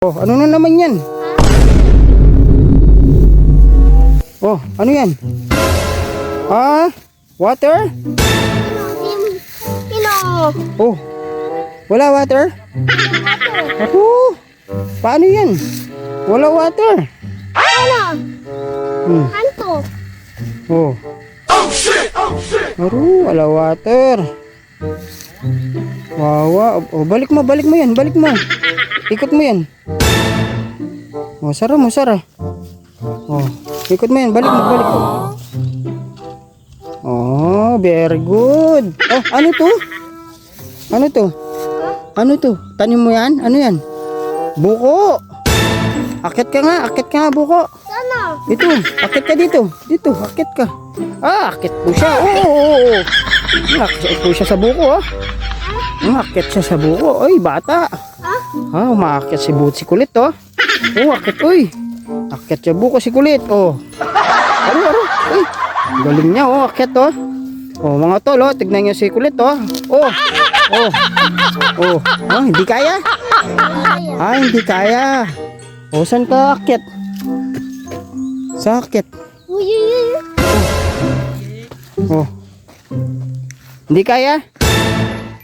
Oh, ano na naman yan? Oh, ano yan? Ah, water? Oh, wala water? Oh, paano yan? Wala water. Hanto. Oh. Wala water. Wawa. Oh, balik mo yan, balik mo. Ikot mo yan. Oh, sara mo, sara. Oh, ikot mo yan, balik mo, balik mo. Oh, very good. Oh, ano to? Ano to? Ano to? Tanim mo yan? Ano yan? Buko. Akit ka nga, buko. Sana. Ito, akit ka dito. Dito, akit ka. Ah, akit po siya. Oo. Akit po siya sa buko, oh. Akit siya sa buko. Oy, bata. Ah, umaakit si Kulit, oh. Oh, akit, oy. Akit siya buko si Kulit, oh. Aro. Uy, galing niya, oh, akit, oh. Oh, mga tol, oh, tignan niyo si Kulit, oh. Oh. Ah, hindi kaya? Ah, hindi kaya. Oh, saan ka akit? Sa akit. Uy. Oh. Hindi kaya?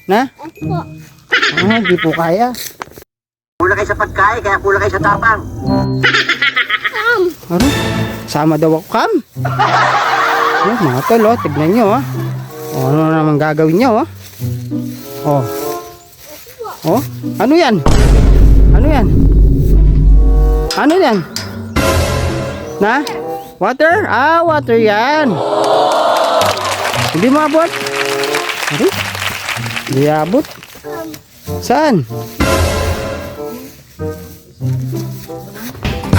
Na? Opo. Ah, hindi po kaya. Kulang kayo sa pagkain, kaya kulang kayo sa tapang. Ano? Sama daw ako, Kam. Oh, mga tol, oh, tignan nyo, oh. Oh, ano naman gagawin nyo, oh. Oh. Oh, ano yan? Ano yan? Ano yan? Na? Water? Ah, water yan. Hindi maabot? Ano? Hindi abot? Saan?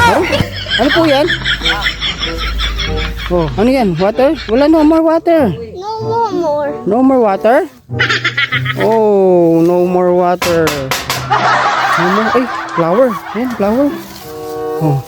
Oh, ano po yan? Oh, ano yan? Water? Wala, no more water. No more. No more water? Oh, no more water. No more, ay, flower. Ayan, flower. Oh,